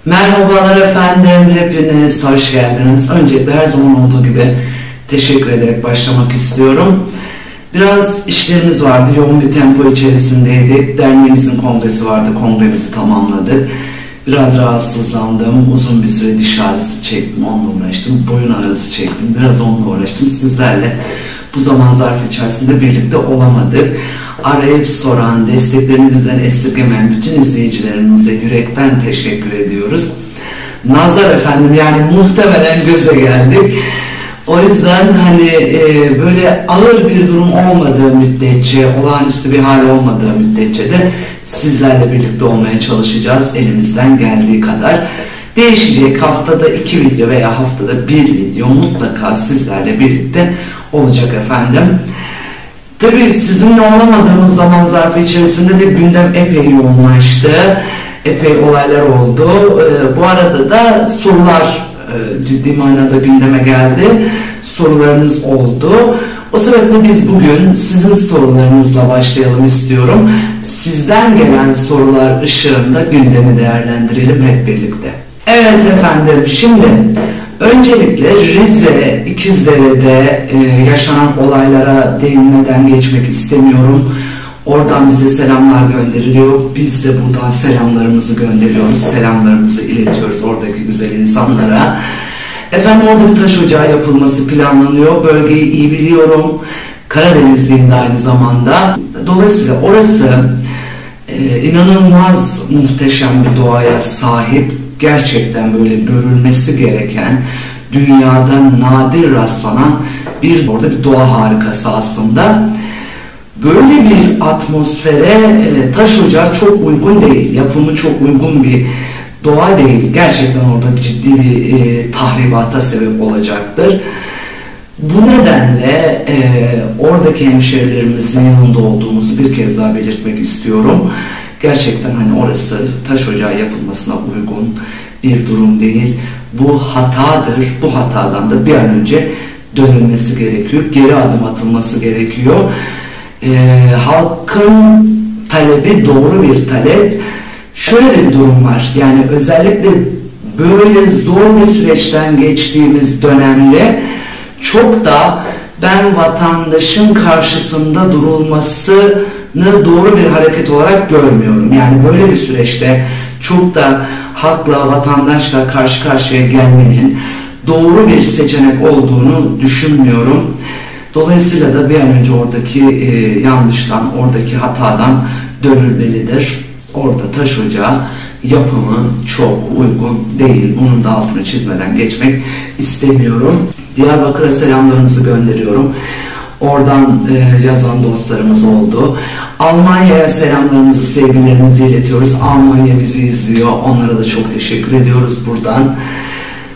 Merhabalar efendim, hepiniz hoş geldiniz. Öncelikle her zaman olduğu gibi teşekkür ederek başlamak istiyorum. Biraz işlerimiz vardı, yoğun bir tempo içerisindeydik. Derneğimizin kongresi vardı, kongremizi tamamladık. Biraz rahatsızlandım, uzun bir süre diş ağrısı çektim, onunla uğraştım. Boyun ağrısı çektim, biraz onunla uğraştım. Sizlerle bu zaman zarfı içerisinde birlikte olamadık. Arayıp soran, desteklerini bizden esirgemeyen bütün izleyicilerimize yürekten teşekkür ediyoruz. Nazar efendim, yani muhtemelen göze geldik. O yüzden böyle ağır bir durum olmadığı müddetçe, olağanüstü bir hal olmadığı müddetçe de sizlerle birlikte olmaya çalışacağız elimizden geldiği kadar. Değişecek, haftada 2 video veya haftada 1 video mutlaka sizlerle birlikte olacak efendim. Tabii sizinle olamadığımız zaman zarfı içerisinde de gündem epey yoğunlaştı. Epey olaylar oldu. Bu arada da sorular ciddi manada gündeme geldi. Sorularınız oldu. O sebeple biz bugün sizin sorularınızla başlayalım istiyorum. Sizden gelen sorular ışığında gündemi değerlendirelim hep birlikte. Evet efendim, şimdi öncelikle Rize İkizdere'de yaşanan olaylara değinmeden geçmek istemiyorum. Oradan bize selamlar gönderiliyor. Biz de buradan selamlarımızı gönderiyoruz. Selamlarımızı iletiyoruz oradaki güzel insanlara. Efendim, orada bir taş ocağı yapılması planlanıyor. Bölgeyi iyi biliyorum. Karadenizliyim de aynı zamanda. Dolayısıyla orası inanılmaz muhteşem bir doğaya sahip. Gerçekten böyle görülmesi gereken, dünyada nadir rastlanan orada bir doğa harikası aslında. Böyle bir atmosfere taş ocağı çok uygun değil, yapımı çok uygun bir doğa değil. Gerçekten orada ciddi bir tahribata sebep olacaktır. Bu nedenle oradaki hemşehrilerimizin yanında olduğumuzu bir kez daha belirtmek istiyorum. Gerçekten orası taş ocağı yapılmasına uygun bir durum değil. Bu hatadır. Bu hatadan da bir an önce dönülmesi gerekiyor. Geri adım atılması gerekiyor. Halkın talebi doğru bir talep. Şöyle de bir durum var. Yani özellikle böyle zor bir süreçten geçtiğimiz dönemde çok da ben vatandaşın karşısında durulmasını doğru bir hareket olarak görmüyorum. Yani böyle bir süreçte çok da halkla, vatandaşla karşı karşıya gelmenin doğru bir seçenek olduğunu düşünmüyorum. Dolayısıyla da bir an önce oradaki yanlıştan, oradaki hatadan dönülmelidir. Orada taş ocağı yapımı çok uygun değil. Bunun da altını çizmeden geçmek istemiyorum. Diyarbakır'a selamlarımızı gönderiyorum. Oradan yazan dostlarımız oldu. Almanya'ya selamlarımızı, sevgilerimizi iletiyoruz. Almanya bizi izliyor. Onlara da çok teşekkür ediyoruz buradan.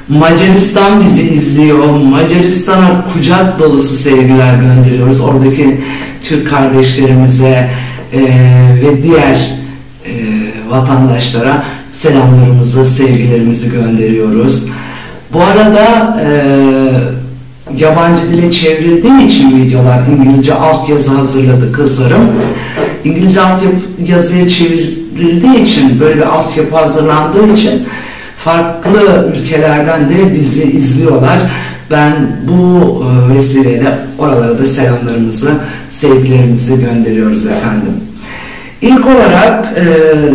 Macaristan bizi izliyor. Macaristan'a kucak dolusu sevgiler gönderiyoruz. Oradaki Türk kardeşlerimize ve diğer vatandaşlara selamlarımızı, sevgilerimizi gönderiyoruz. Bu arada yabancı dile çevrildiği için videolar, İngilizce altyazı hazırladı kızlarım. İngilizce altyazıya çevrildiği için, böyle bir altyapı hazırlandığı için farklı ülkelerden de bizi izliyorlar. Ben bu vesileyle oralara da selamlarımızı, sevgilerimizi gönderiyoruz efendim. İlk olarak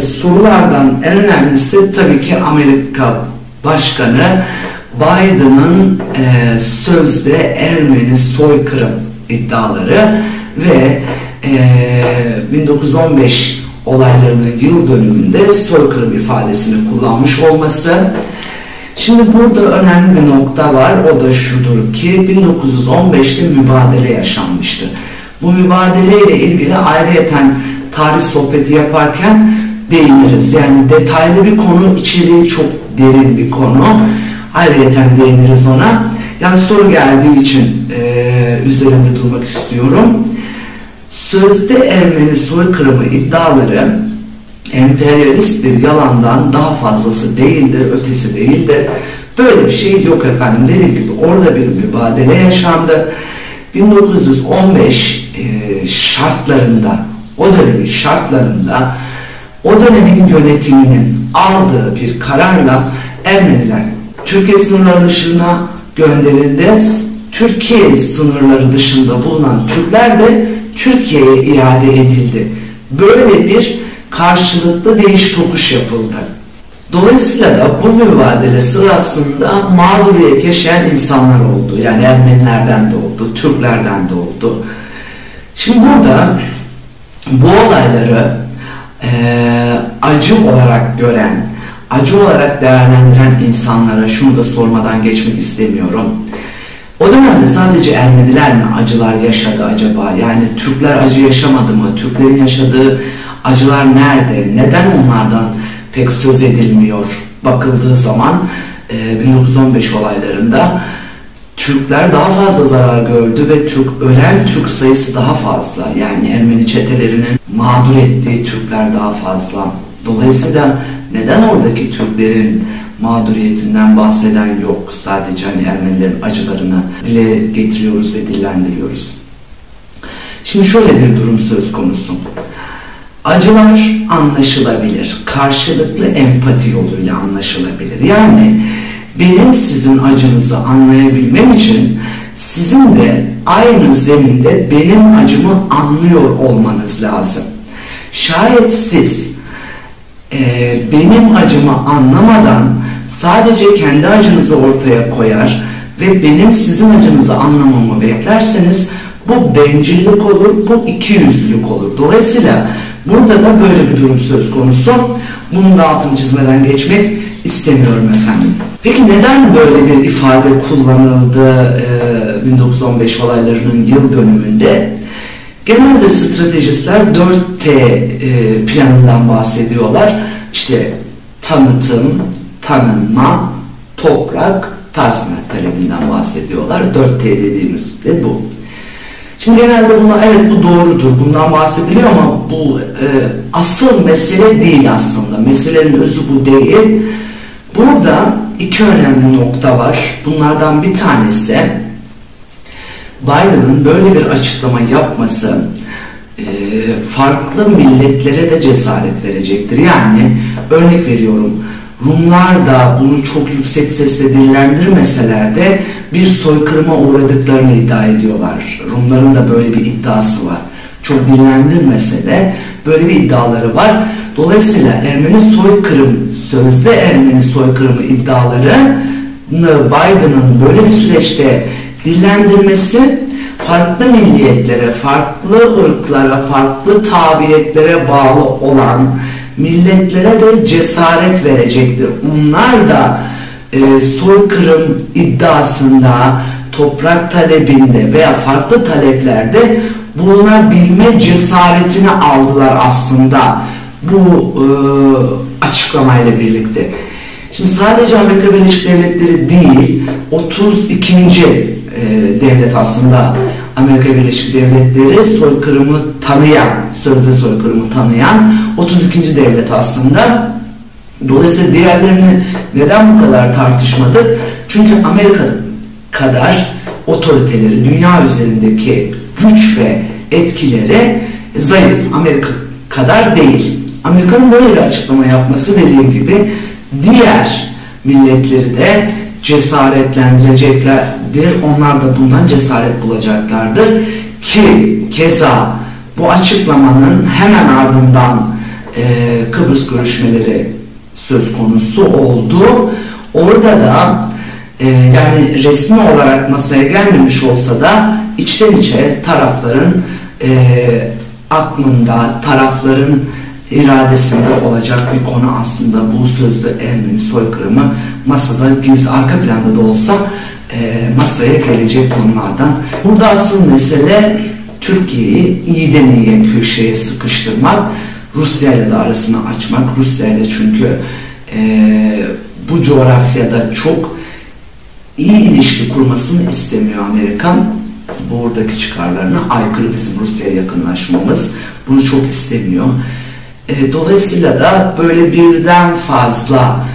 sorulardan en önemlisi tabii ki Amerika Başkanı Biden'ın sözde Ermeni soykırım iddiaları ve 1915 olaylarının yıl dönümünde soykırım ifadesini kullanmış olması. Şimdi burada önemli bir nokta var. O da şudur ki 1915'te mübadele yaşanmıştı. Bu mübadeleyle ilgili ayrıyeten tarih sohbeti yaparken değiniriz. Yani detaylı bir konu, içeriği çok derin bir konu. Ayrıyeten değiniriz ona. Yani soru geldiği için üzerinde durmak istiyorum. Sözde Ermeni soykırımı iddiaları emperyalist bir yalandan daha fazlası değildir, ötesi değildir. Böyle bir şey yok efendim. Dediğim gibi orada bir mübadele yaşandı. 1915 şartlarında, o dönemin şartlarında, o dönemin yönetiminin aldığı bir kararla Ermeniler Türkiye sınırları dışına gönderildi. Türkiye sınırları dışında bulunan Türkler de Türkiye'ye iade edildi. Böyle bir karşılıklı değiş tokuş yapıldı. Dolayısıyla da bu mübadele sırasında mağduriyet yaşayan insanlar oldu. Yani Ermenilerden de oldu, Türklerden de oldu. Şimdi burada bu olayları acı olarak gören, acı olarak değerlendiren insanlara şunu da sormadan geçmek istemiyorum. O dönemde sadece Ermeniler mi acılar yaşadı acaba? Yani Türkler acı yaşamadı mı? Türklerin yaşadığı acılar nerede? Neden onlardan pek söz edilmiyor? Bakıldığı zaman 1915 olaylarında Türkler daha fazla zarar gördü ve ölen Türk sayısı daha fazla. Yani Ermeni çetelerinin mağdur ettiği Türkler daha fazla. Dolayısıyla neden oradaki Türklerin mağduriyetinden bahseden yok? Sadece Ermenilerin acılarını dile getiriyoruz ve dillendiriyoruz. Şimdi şöyle bir durum söz konusu. Acılar anlaşılabilir. Karşılıklı empati yoluyla anlaşılabilir. Yani benim sizin acınızı anlayabilmem için sizin de aynı zeminde benim acımı anlıyor olmanız lazım. Şayet siz benim acımı anlamadan sadece kendi acınızı ortaya koyar ve benim sizin acınızı anlamamı beklerseniz bu bencillik olur, bu ikiyüzlülük olur. Dolayısıyla burada da böyle bir durum söz konusu. Bunun da altını çizmeden geçmek istemiyorum efendim. Peki neden böyle bir ifade kullanıldı 1915 olaylarının yıl dönümünde? Genelde stratejistler 4T planından bahsediyorlar. İşte tanıtım, tanınma, toprak, tazminat talebinden bahsediyorlar. 4T dediğimiz de bu. Şimdi genelde buna evet bu doğrudur, bundan bahsediliyor ama bu asıl mesele değil aslında. Meselenin özü bu değil. Burada iki önemli nokta var. Bunlardan bir tanesi Biden'ın böyle bir açıklama yapması farklı milletlere de cesaret verecektir. Yani örnek veriyorum, Rumlar da bunu çok yüksek sesle dillendirmeseler de bir soykırıma uğradıklarını iddia ediyorlar. Rumların da böyle bir iddiası var. Çok dillendirmese de böyle bir iddiaları var. Dolayısıyla Ermeni soykırım, sözde Ermeni soykırımı iddialarını Biden'ın böyle bir süreçte dillendirmesi farklı milliyetlere, farklı ırklara, farklı tabiyetlere bağlı olan milletlere de cesaret verecektir. Onlar da soykırım iddiasında, toprak talebinde veya farklı taleplerde bulunabilme cesaretini aldılar aslında bu açıklamayla birlikte. Şimdi sadece Amerika Birleşik Devletleri değil, 32. devlet aslında Amerika Birleşik Devletleri soykırımı tanıyan, sözde soykırımı tanıyan 32. devlet aslında. Dolayısıyla diğerlerini neden bu kadar tartışmadık? Çünkü Amerika kadar otoriteleri, dünya üzerindeki güç ve etkileri zayıf. Amerika kadar değil. Amerika'nın böyle bir açıklama yapması dediğim gibi diğer milletleri de cesaretlendireceklerdir. Onlar da bundan cesaret bulacaklardır. Ki keza bu açıklamanın hemen ardından Kıbrıs görüşmeleri söz konusu oldu. Orada da yani resmi olarak masaya gelmemiş olsa da içten içe tarafların aklında, tarafların iradesinde olacak bir konu aslında bu sözlü Ermeni soykırımı masada gizli arka planda da olsa masaya gelecek konulardan. Burada asıl mesele Türkiye'yi iyiden iyiye köşeye sıkıştırmak, Rusya ile de arasını açmak. Rusya ile çünkü bu coğrafyada çok iyi ilişki kurmasını istemiyor Amerikan. Buradaki çıkarlarına aykırı bizim Rusya'ya yakınlaşmamız. Bunu çok istemiyor. Dolayısıyla da böyle birden fazla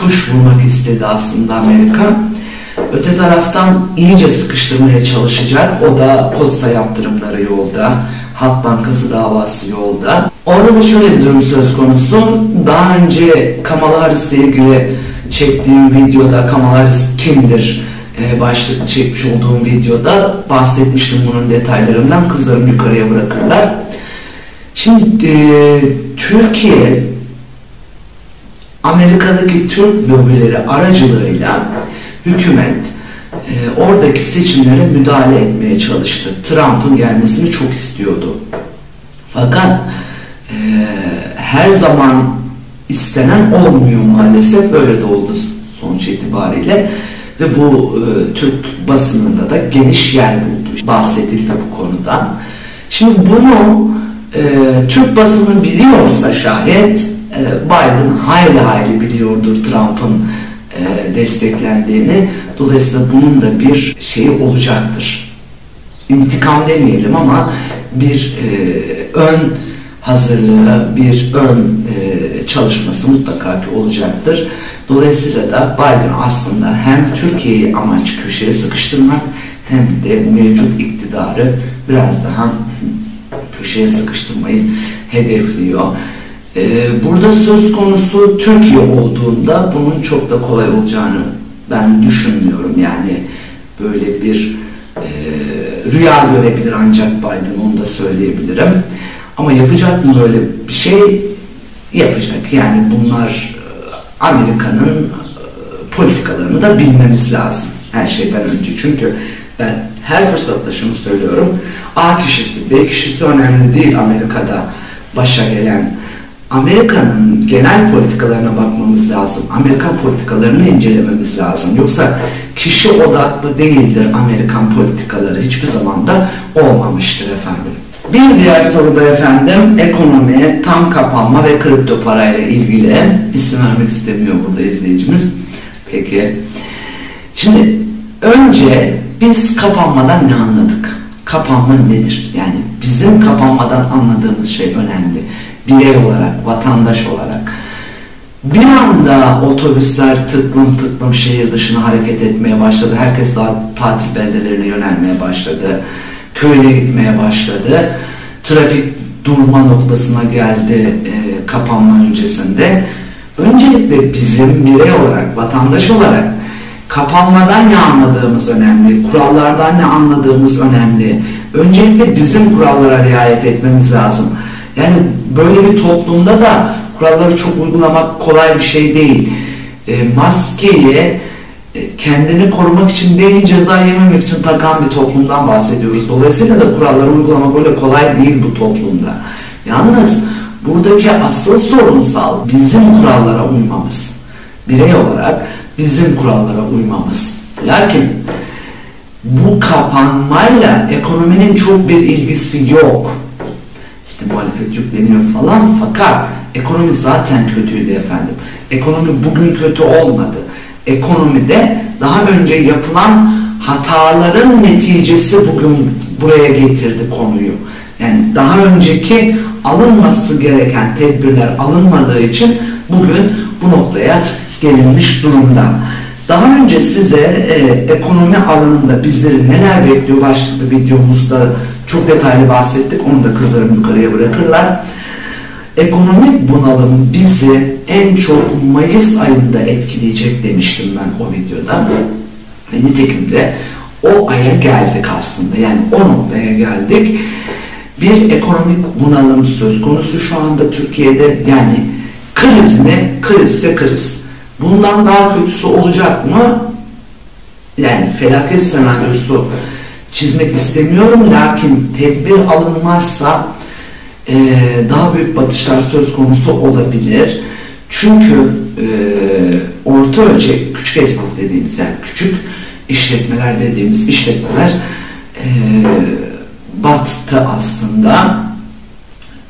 kuş vurmak istedi aslında Amerika. Öte taraftan iyice sıkıştırmaya çalışacak. O da Kotsa yaptırımları yolda, Halk Bankası davası yolda. Orada da şöyle bir durum söz konusu. Daha önce Kamala Harris ile ilgili çektiğim videoda, Kamala Harris kimdir başlıklı çekmiş olduğum videoda bahsetmiştim bunun detaylarından. Kızlarım yukarıya bırakırlar. Şimdi Türkiye Amerika'daki Türk lobileri aracılığıyla hükümet oradaki seçimlere müdahale etmeye çalıştı. Trump'ın gelmesini çok istiyordu. Fakat her zaman istenen olmuyor maalesef. Böyle de oldu sonuç itibariyle. Ve bu Türk basınında da geniş yer buldu. Bahsedildi bu konudan. Şimdi bunu Türk basını biliyorsa şayet Biden hayli biliyordur Trump'ın desteklendiğini. Dolayısıyla bunun da bir şeyi olacaktır. İntikam demeyelim ama bir ön hazırlığı, bir ön çalışması mutlaka ki olacaktır. Dolayısıyla da Biden aslında hem Türkiye'yi amaç köşeye sıkıştırmak hem de mevcut iktidarı biraz daha köşeye sıkıştırmayı hedefliyor. Burada söz konusu Türkiye olduğunda bunun çok da kolay olacağını ben düşünmüyorum. Yani böyle bir rüya görebilir ancak Biden, onu da söyleyebilirim. Ama yapacak mı böyle bir şey? Yapacak. Yani bunlar Amerika'nın politikalarını da bilmemiz lazım her şeyden önce. Çünkü ben her fırsatta şunu söylüyorum. A kişisi, B kişisi önemli değil Amerika'da başa gelen. Amerika'nın genel politikalarına bakmamız lazım. Amerikan politikalarını incelememiz lazım. Yoksa kişi odaklı değildir Amerikan politikaları. Hiçbir zaman da olmamıştır efendim. Bir diğer soruda efendim ekonomi, tam kapanma ve kripto parayla ilgili. İsim vermek istemiyor burada izleyicimiz. Peki. Şimdi önce biz kapanmadan ne anladık? Kapanma nedir? Yani bizim kapanmadan anladığımız şey önemli. Birey olarak, vatandaş olarak. Bir anda otobüsler tıklım tıklım şehir dışına hareket etmeye başladı. Herkes daha tatil beldelerine yönelmeye başladı. Köye gitmeye başladı. Trafik durma noktasına geldi kapanma öncesinde. Öncelikle bizim birey olarak, vatandaş olarak kapanmadan ne anladığımız önemli, kurallardan ne anladığımız önemli. Öncelikle bizim kurallara riayet etmemiz lazım. Yani böyle bir toplumda da kuralları çok uygulamak kolay bir şey değil. Maskeyi kendini korumak için değil, ceza yememek için takan bir toplumdan bahsediyoruz. Dolayısıyla da kuralları uygulamak öyle kolay değil bu toplumda. Yalnız buradaki asıl sorunsal bizim kurallara uymamız. Birey olarak bizim kurallara uymamız. Lakin bu kapanmayla ekonominin çok bir ilgisi yok. İşte muhalefet yükleniyor falan, fakat ekonomi zaten kötüydü efendim. Ekonomi bugün kötü olmadı. Ekonomide daha önce yapılan hataların neticesi bugün buraya getirdi konuyu. Yani daha önceki alınması gereken tedbirler alınmadığı için bugün bu noktaya gelinmiş durumda. Daha önce size ekonomi alanında bizleri neler bekliyor başlıklı videomuzda çok detaylı bahsettik. Onu da kızlarım yukarıya bırakırlar. Ekonomik bunalım bizi en çok Mayıs ayında etkileyecek demiştim ben o videoda. Ve nitekim de o aya geldik aslında. Yani o noktaya geldik. Bir ekonomik bunalım söz konusu şu anda Türkiye'de. Yani kriz mi? Krizse kriz. Bundan daha kötüsü olacak mı? Yani felaket senaryosu çizmek istemiyorum. Lakin tedbir alınmazsa daha büyük batışlar söz konusu olabilir. Çünkü orta ölçekli küçük esnaf dediğimiz, yani küçük işletmeler dediğimiz işletmeler battı aslında.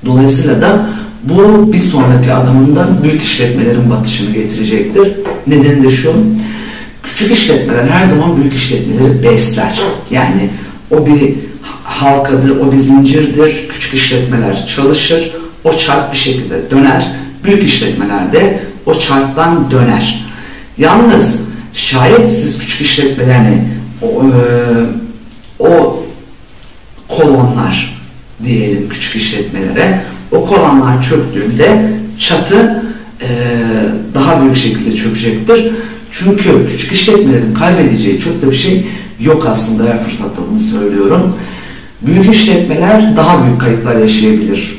Dolayısıyla da bu bir sonraki adımında büyük işletmelerin batışını getirecektir. Nedeni de şu: küçük işletmeler her zaman büyük işletmeleri besler. Yani o bir halkadır, o bir zincirdir. Küçük işletmeler çalışır, o çark bir şekilde döner. Büyük işletmeler de o çarktan döner. Yalnız şayet siz küçük işletmelerini o kolonlar diyelim küçük işletmelere, O kolonlar çöktüğünde çatı daha büyük şekilde çökecektir. Çünkü küçük işletmelerin kaybedeceği çok da bir şey yok aslında, her fırsatta bunu söylüyorum. Büyük işletmeler daha büyük kayıplar yaşayabilir.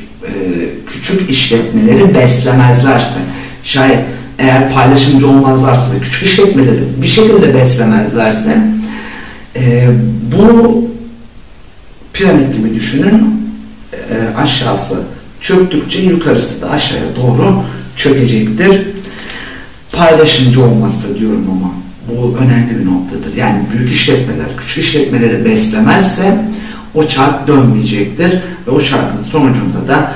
Küçük işletmeleri beslemezlerse, şayet eğer paylaşımcı olmazlarsa ve küçük işletmeleri bir şekilde beslemezlerse, bu piramit gibi düşünün, aşağısı çöktükçe yukarısı da aşağıya doğru çökecektir. Paylaşımcı olmazsa diyorum ama bu önemli bir noktadır. Yani büyük işletmeler küçük işletmeleri beslemezse o çark dönmeyecektir ve o çarkın sonucunda da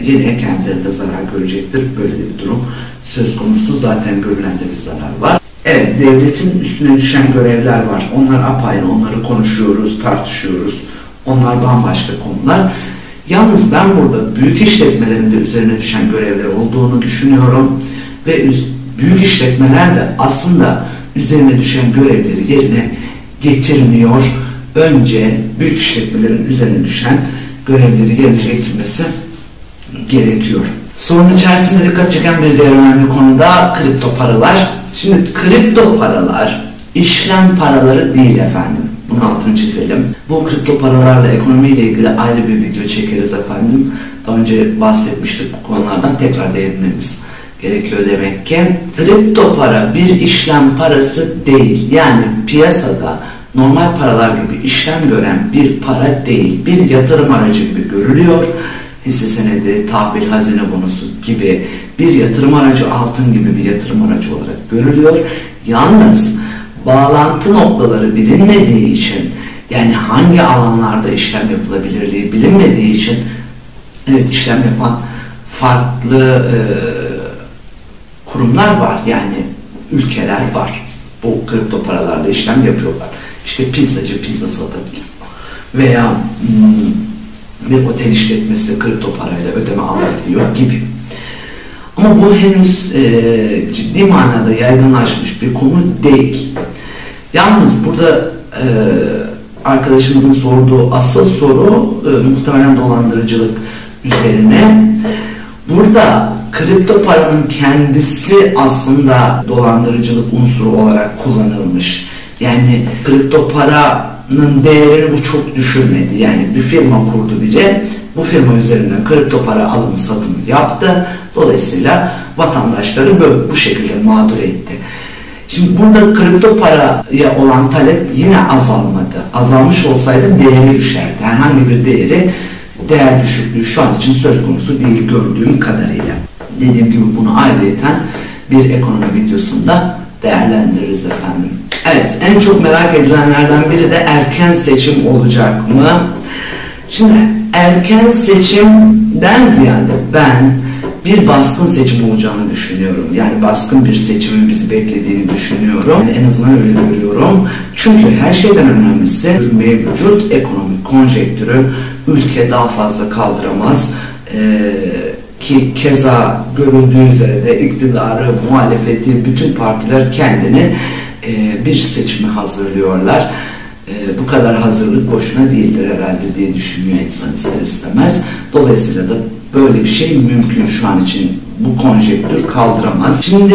yeni ekenleri de zarar görecektir. Böyle bir durum söz konusu. Zaten görülen de bir zarar var. Evet, devletin üstüne düşen görevler var. Onlar apayrı, onları konuşuyoruz, tartışıyoruz. Onlar bambaşka konular. Yalnız ben burada büyük işletmelerin de üzerine düşen görevler olduğunu düşünüyorum. Ve büyük işletmeler de aslında üzerine düşen görevleri yerine getirmiyor. Önce büyük işletmelerin üzerine düşen görevleri yerine getirmesi gerekiyor. Sorunun içerisinde dikkat çeken bir diğer önemli konu da kripto paralar. Şimdi kripto paralar işlem paraları değil efendim. Bunun altını çizelim. Bu kripto paralarla ekonomiyle ilgili ayrı bir video çekeriz efendim. Daha önce bahsetmiştik bu konulardan, tekrar değinmemiz gerekiyor demek ki. Kripto para bir işlem parası değil. Yani piyasada normal paralar gibi işlem gören bir para değil. Bir yatırım aracı gibi görülüyor. Hisse senedi, tahvil, hazine bonosu gibi bir yatırım aracı, altın gibi bir yatırım aracı olarak görülüyor. Yalnız bağlantı noktaları bilinmediği için, yani hangi alanlarda işlem yapılabilirliği bilinmediği için, evet, işlem yapan farklı kurumlar var, yani ülkeler var. Bu kripto paralarla işlem yapıyorlar. İşte pizzacı pizza satabilir veya bir otel işletmesi kripto parayla ödeme alabiliyor gibi. Ama bu henüz ciddi manada yaygınlaşmış bir konu değil. Yalnız burada arkadaşımızın sorduğu asıl soru muhtemelen dolandırıcılık üzerine. Burada kripto paranın kendisi aslında dolandırıcılık unsuru olarak kullanılmış. Yani kripto paranın değerini bu çok düşürmedi. Yani bir firma kurdu biri, bu firma üzerinden kripto para alımı satımı yaptı. Dolayısıyla vatandaşları böyle bu şekilde mağdur etti. Şimdi burada kripto paraya olan talep yine azalmadı. Azalmış olsaydı değeri düşerdi. Herhangi bir değer düşüklüğü şu an için söz konusu değil gördüğüm kadarıyla. Dediğim gibi bunu ayrıyeten bir ekonomi videosunda değerlendiririz efendim. Evet, en çok merak edilenlerden biri de erken seçim olacak mı? Şimdi erken seçimden ziyade ben bir baskın seçim olacağını düşünüyorum. Yani baskın bir seçimin bizi beklediğini düşünüyorum. En azından öyle görüyorum. Çünkü her şeyden önemlisi mevcut ekonomik konjektürü ülke daha fazla kaldıramaz. Ki keza görüldüğü üzere de iktidarı, muhalefeti, bütün partiler kendini bir seçime hazırlıyorlar. Bu kadar hazırlık boşuna değildir herhalde diye düşünüyor insan ister istemez. Dolayısıyla da böyle bir şey mümkün şu an için. Bu konjektür kaldıramaz. Şimdi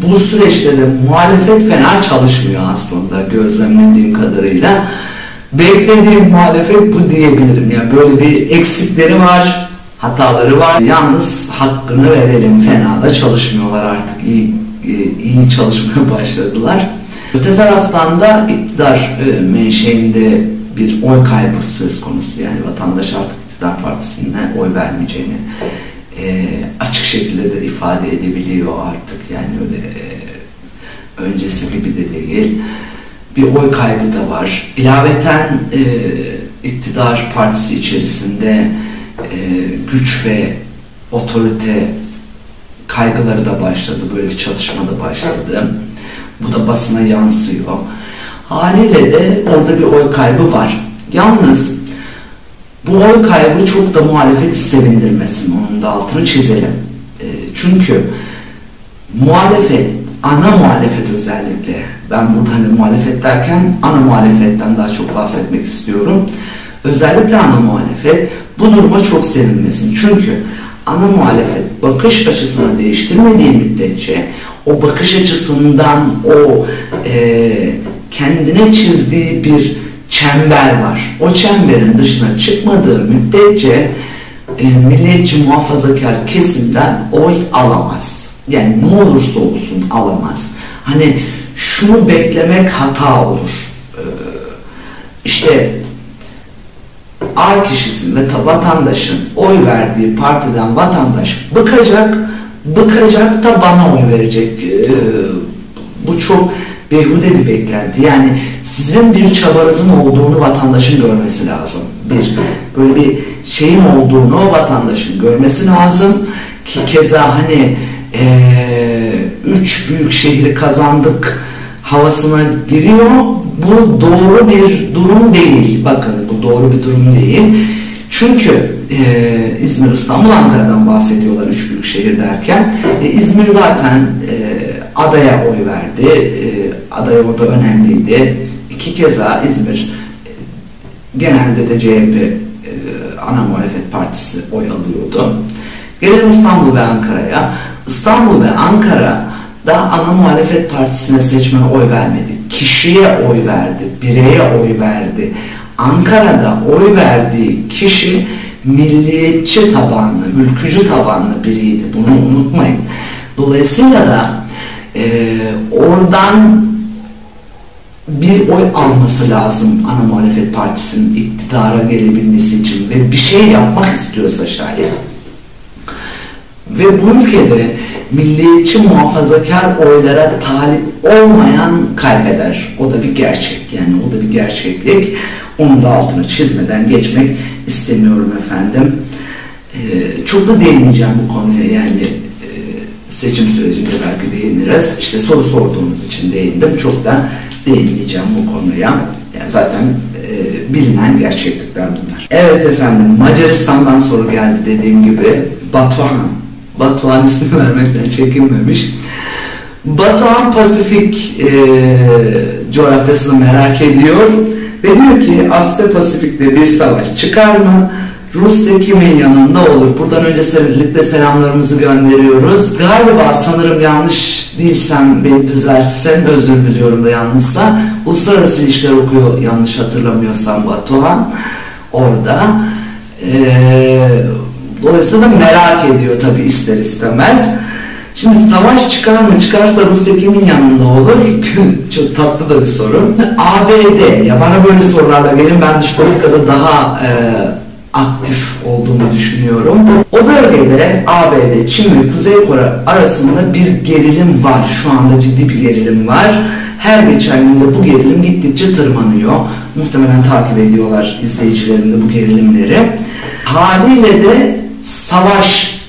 bu süreçte de muhalefet fena çalışmıyor aslında gözlemlediğim kadarıyla. Beklediğim muhalefet bu diyebilirim. Yani böyle bir eksikleri var, hataları var. Yalnız hakkını verelim, fena da çalışmıyorlar artık. İyi çalışmaya başladılar. Öte taraftan da iktidar menşeinde bir oy kaybı söz konusu. Yani vatandaş artık iktidar partisine oy vermeyeceğini açık şekilde de ifade edebiliyor artık. Yani öyle öncesi gibi de değil. Bir oy kaybı da var. İlaveten iktidar partisi içerisinde güç ve otorite kaygıları da başladı. Böyle bir çatışma da başladı. Bu da basına yansıyor. Haliyle de orada bir oy kaybı var. Yalnız bu oy kaybı çok da muhalefeti sevindirmesin. Onun da altını çizelim. Çünkü muhalefet, ana muhalefet özellikle, ben burada hani muhalefet derken ana muhalefetten daha çok bahsetmek istiyorum. Özellikle ana muhalefet bu duruma çok sevinmesin. Çünkü ana muhalefet bakış açısını değiştirmediği müddetçe o bakış açısından o kendine çizdiği bir çember var. O çemberin dışına çıkmadığı müddetçe milliyetçi muhafazakar kesimden oy alamaz. Yani ne olursa olsun alamaz. Hani şunu beklemek hata olur. İşte A kişisinin ve vatandaşın oy verdiği partiden vatandaş bıkacak da bana oy verecek. Bu çok beyhude bir beklenti. Yani sizin bir çabanızın olduğunu vatandaşın görmesi lazım. Böyle bir şeyin olduğunu o vatandaşın görmesi lazım ki keza hani 3 büyük şehri kazandık havasına giriyor. Bu doğru bir durum değil. Bakın bu doğru bir durum değil. Çünkü İzmir, İstanbul, Ankara'dan bahsediyorlar 3 büyük şehir derken. İzmir zaten adaya oy verdi. Aday orada önemliydi. 2 keza İzmir genelde de CHP ana muhalefet partisi oy alıyordu. Gelelim İstanbul ve Ankara'ya. İstanbul ve Ankara'da ana muhalefet partisine seçmen oy vermedi. Kişiye oy verdi, bireye oy verdi. Ankara'da oy verdiği kişi milliyetçi tabanlı, ülkücü tabanlı biriydi. Bunu unutmayın. Dolayısıyla da oradan bir oy alması lazım ana muhalefet partisinin iktidara gelebilmesi için ve bir şey yapmak istiyorsa şayet. Ve bu ülkede milliyetçi muhafazakar oylara talip olmayan kaybeder. O da bir gerçek. Yani o da bir gerçeklik. Onun da altını çizmeden geçmek istemiyorum efendim. Çok da değinmeyeceğim bu konuya. Yani seçim sürecinde belki değiniriz. İşte soru sorduğunuz için değindim. Çok da değinmeyeceğim bu konuya. Yani zaten bilinen gerçeklikler bunlar. Evet efendim, Macaristan'dan soru geldi dediğim gibi. Batuhan ismi vermekten çekinmemiş. Batuhan Pasifik coğrafyasını merak ediyor ve diyor ki Asya Pasifik'te bir savaş çıkar mı? Rusya kimin yanında olur? Buradan öncelikle selamlarımızı gönderiyoruz. Galiba sanırım yanlış değilsem beni düzeltsen, özür diliyorum da yanlışsa. Uluslararası ilişkiler okuyor yanlış hatırlamıyorsam Batuhan orada. Dolayısıyla merak ediyor tabi ister istemez. Şimdi savaş çıkar mı? Çıkarsa Rusya kimin yanında olur? Çok tatlı da bir soru. ABD, ya bana böyle sorularla gelin, ben dış politikada daha aktif olduğumu düşünüyorum. O bölgede ABD, Çin ve Kuzey Kore arasında bir gerilim var. Şu anda ciddi bir gerilim var. Her geçen günde bu gerilim gittikçe tırmanıyor. Muhtemelen takip ediyorlar izleyicilerim de bu gerilimleri. Haliyle de savaş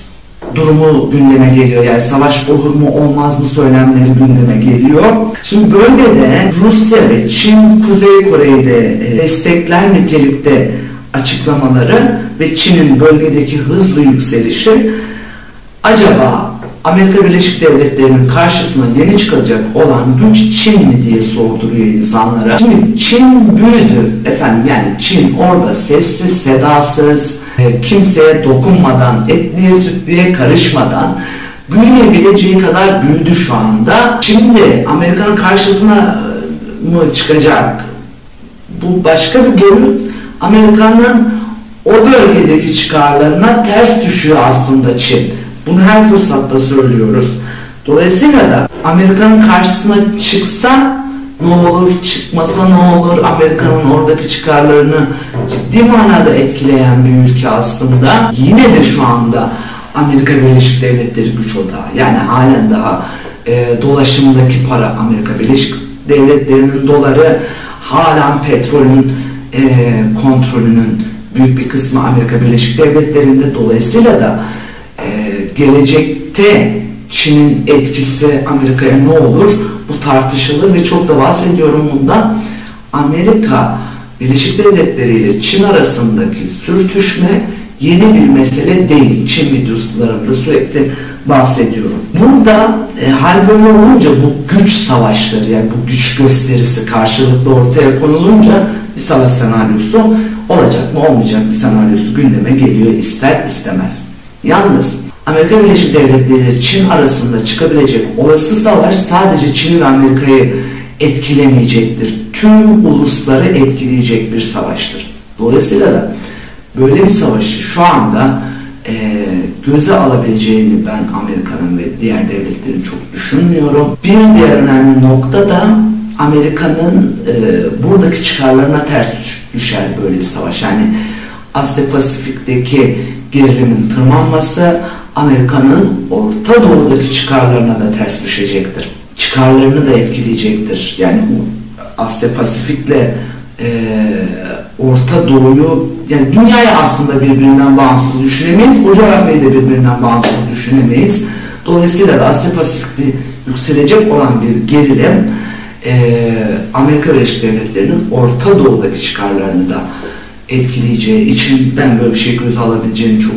durumu gündeme geliyor. Yani savaş olur mu olmaz mı söylemleri gündeme geliyor. Şimdi bölgede Rusya ve Çin Kuzey Kore'yi de destekler nitelikte açıklamaları ve Çin'in bölgedeki hızlı yükselişi acaba Amerika Birleşik Devletleri'nin karşısına yeni çıkacak olan güç Çin mi diye sorduruyor insanlara. Şimdi Çin büyüdü efendim, yani Çin orada sessiz sedasız, kimseye dokunmadan, etliye sütlüye karışmadan büyüyebileceği kadar büyüdü şu anda. Şimdi Amerika'nın karşısına mı çıkacak? Bu başka bir görüntü. Amerika'nın o bölgedeki çıkarlarına ters düşüyor aslında Çin. Bunu her fırsatta söylüyoruz. Dolayısıyla da Amerika'nın karşısına çıksa ne olur, çıkmasa ne olur? Amerika'nın oradaki çıkarlarını ciddi manada etkileyen bir ülke aslında. Yine de şu anda Amerika Birleşik Devletleri güç odağı. Yani halen daha dolaşımdaki para Amerika Birleşik Devletleri'nin doları, halen petrolün kontrolünün büyük bir kısmı Amerika Birleşik Devletleri'nde. Dolayısıyla da gelecekte Çin'in etkisi Amerika'ya ne olur? Bu tartışılır ve çok da bahsediyorum bundan. Amerika Birleşik Devletleri ile Çin arasındaki sürtüşme yeni bir mesele değil. Çin videolarımda sürekli bahsediyorum. Burada hal böyle olunca bu güç savaşları, yani bu güç gösterisi karşılıklı ortaya konulunca bir savaş senaryosu olacak mı olmayacak mı senaryosu gündeme geliyor ister istemez. Yalnız Amerika Birleşik Devletleri ile Çin arasında çıkabilecek olası savaş sadece Çin ve Amerika'yı etkilemeyecektir. Tüm ulusları etkileyecek bir savaştır. Dolayısıyla da böyle bir savaşı şu anda göze alabileceğini ben Amerika'nın ve diğer devletlerin çok düşünmüyorum. Bir diğer önemli nokta da Amerika'nın buradaki çıkarlarına ters düşer böyle bir savaş. Yani Asya Pasifik'teki gerilimin tırmanması Amerika'nın Orta Doğu'daki çıkarlarına da ters düşecektir. Çıkarlarını da etkileyecektir. Yani Asya Pasifik'le Orta Doğu'yu, yani dünyayı aslında birbirinden bağımsız düşünemeyiz. O coğrafyayı da birbirinden bağımsız düşünemeyiz. Dolayısıyla da Asya Pasifik'te yükselecek olan bir gerilim Amerika Birleşik Devletleri'nin Orta Doğu'daki çıkarlarını da etkileyeceği için ben böyle bir şey göze alabileceğini çok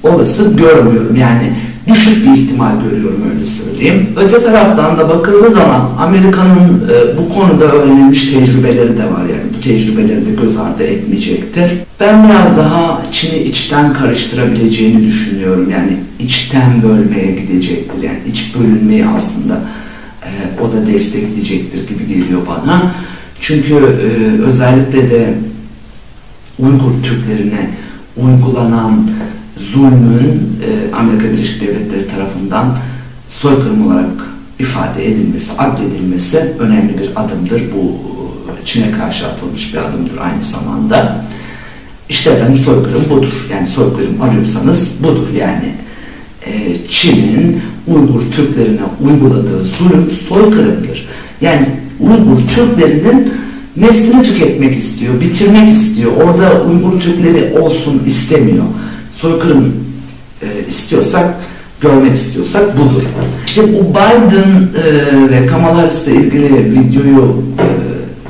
olası görmüyorum. Yani düşük bir ihtimal görüyorum, öyle söyleyeyim. Öte taraftan da bakıldığı zaman Amerika'nın bu konuda öğrenilmiş tecrübeleri de var. Yani bu tecrübeleri de göz ardı etmeyecektir. Ben biraz daha Çin'i içten karıştırabileceğini düşünüyorum. Yani içten bölmeye gidecektir. Yani iç bölünmeyi aslında o da destekleyecektir gibi geliyor bana. Çünkü özellikle de Uygur Türklerine uygulanan zulmün Amerika Birleşik Devletleri tarafından soykırım olarak ifade edilmesi, addedilmesi önemli bir adımdır. Bu Çin'e karşı atılmış bir adımdır aynı zamanda. İşte efendim soykırım budur. Yani soykırım arıyorsanız budur. Yani Çin'in Uygur Türklerine uyguladığı zulüm soykırımdır. Yani Uygur Türklerinin neslini tüketmek istiyor, bitirmek istiyor. Orada Uygur Türkleri olsun istemiyor. Soykırım istiyorsak, görmek istiyorsak budur. İşte bu Biden ve Kamala Harris'le ilgili videoyu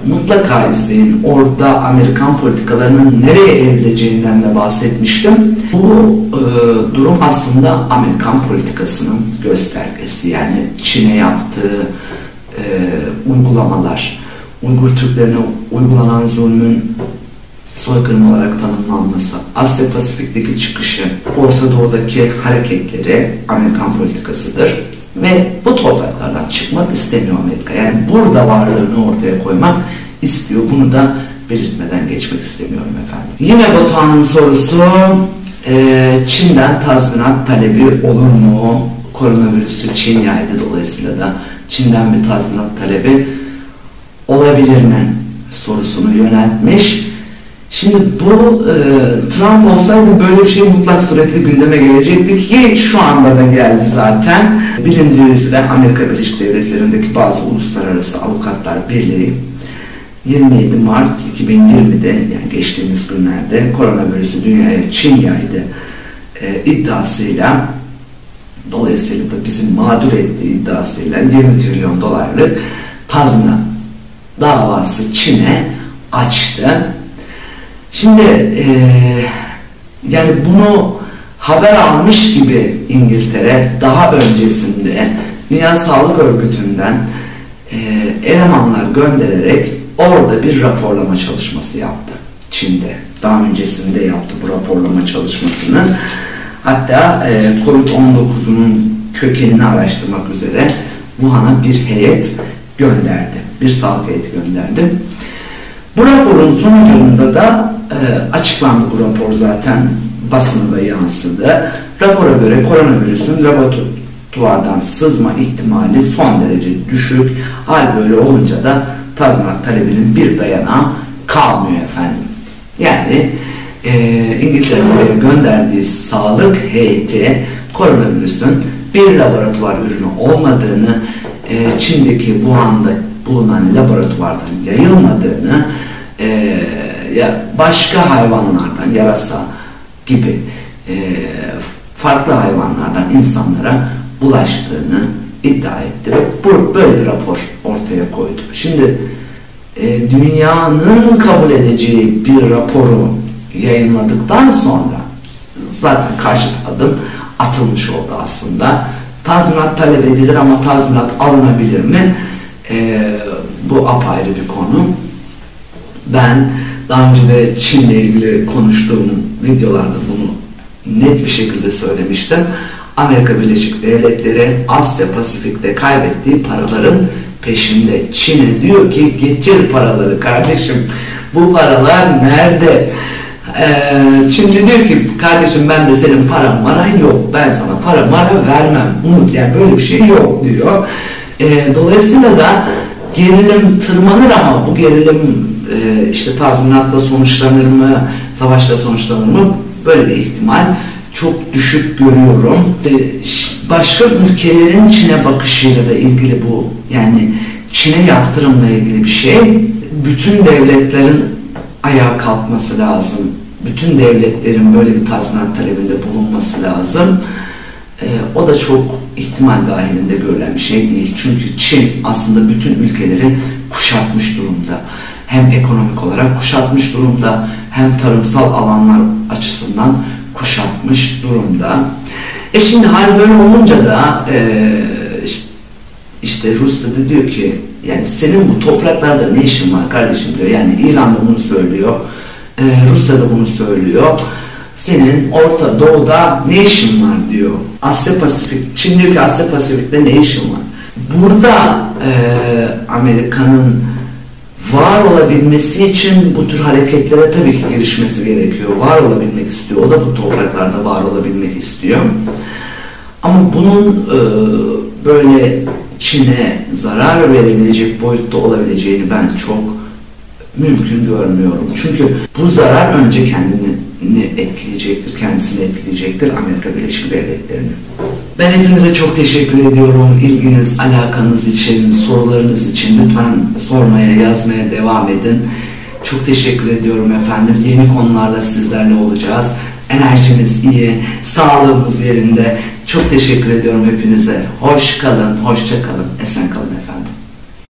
mutlaka izleyin. Orada Amerikan politikalarının nereye evrileceğinden de bahsetmiştim. Bu durum aslında Amerikan politikasının göstergesi. Yani Çin'e yaptığı uygulamalar, Uygur Türklerine uygulanan zulmün soykırım olarak tanımlanması, Asya Pasifik'teki çıkışı, Orta Doğu'daki hareketleri Amerikan politikasıdır. Ve bu topraklardan çıkmak istemiyor Amerika. Yani burada varlığını ortaya koymak istiyor. Bunu da belirtmeden geçmek istemiyorum efendim. Yine Batuhan'ın sorusu, Çin'den tazminat talebi olur mu? Koronavirüsü Çin yaydı, dolayısıyla da Çin'den bir tazminat talebi olabilir mi sorusunu yöneltmiş. Şimdi bu Trump olsaydı böyle bir şey mutlak suretle gündeme gelecekti ki şu anda da geldi zaten. Bilindiği üzere Amerika Birleşik Devletleri'ndeki bazı uluslararası avukatlar birliği 27 Mart 2020'de, yani geçtiğimiz günlerde koronavirüsü dünyaya Çin yaydı iddiasıyla, dolayısıyla da bizi mağdur ettiği iddiasıyla 20 trilyon dolarlık tazminat davası Çin'e açtı. Şimdi yani bunu haber almış gibi İngiltere daha öncesinde Dünya Sağlık Örgütü'nden elemanlar göndererek orada bir raporlama çalışması yaptı Çin'de. Daha öncesinde yaptı bu raporlama çalışmasını. Hatta Covid-19'un kökenini araştırmak üzere Wuhan'a bir heyet gönderdi. Bir sağlık heyeti gönderdi. Bu raporun sonucunda da açıklandı bu rapor, zaten basına da yansıdı. Rapora göre koronavirüsün laboratuvardan sızma ihtimali son derece düşük. Hal böyle olunca da tazminat talebinin bir dayanağı kalmıyor efendim. Yani İngiltere'ye gönderdiği sağlık heyeti koronavirüsün bir laboratuvar ürünü olmadığını, Çin'deki Wuhan'da bulunan laboratuvardan yayılmadığını, başka hayvanlardan, yarasa gibi farklı hayvanlardan insanlara bulaştığını iddia etti ve böyle bir rapor ortaya koydu. Şimdi dünyanın kabul edeceği bir raporu yayınladıktan sonra zaten karşı adım atılmış oldu aslında. Tazminat talep edilir ama tazminat alınabilir mi? Bu apayrı bir konu. Ben Daha önce de Çin'le ilgili konuştuğum videolarda bunu net bir şekilde söylemiştim. Amerika Birleşik Devletleri Asya Pasifik'te kaybettiği paraların peşinde. Çin'e diyor ki getir paraları kardeşim. Bu paralar nerede? Çin diyor ki kardeşim ben de senin paran maran yok. Ben sana para mara vermem. Unut, yani böyle bir şey yok diyor. Dolayısıyla da gerilim tırmanır ama bu gerilim işte tazminatla sonuçlanır mı, savaşla sonuçlanır mı? Böyle bir ihtimal çok düşük görüyorum. Başka ülkelerin Çin'e bakışıyla da ilgili bu. Yani Çin'e yaptırımla ilgili bir şey. Bütün devletlerin ayağa kalkması lazım. Bütün devletlerin böyle bir tazminat talebinde bulunması lazım. O da çok ihtimal dahilinde görülen bir şey değil. Çünkü Çin aslında bütün ülkeleri kuşatmış durumda. Hem ekonomik olarak kuşatmış durumda, hem tarımsal alanlar açısından kuşatmış durumda. Şimdi hal böyle olunca da işte Rusya da diyor ki yani senin bu topraklarda ne işin var kardeşim diyor. Yani İran da bunu söylüyor, Rusya da bunu söylüyor. Senin Orta Doğu'da ne işin var diyor. Asya Pasifik, Çin diyor ki Asya Pasifik'te ne işin var? Burada Amerika'nın var olabilmesi için bu tür hareketlere tabii ki girişmesi gerekiyor. Var olabilmek istiyor. O da bu topraklarda var olabilmek istiyor. Ama bunun böyle Çin'e zarar verebilecek boyutta olabileceğini ben çok mümkün görmüyorum. Çünkü bu zarar önce kendini etkileyecektir, kendisini etkileyecektir, Amerika Birleşik Devletleri'ni. Ben hepinize çok teşekkür ediyorum. İlginiz, alakanız için, sorularınız için lütfen sormaya, yazmaya devam edin. Çok teşekkür ediyorum efendim. Yeni konularla sizlerle olacağız. Enerjimiz iyi, sağlığımız yerinde. Çok teşekkür ediyorum hepinize. Hoş kalın, hoşça kalın, esen kalın efendim.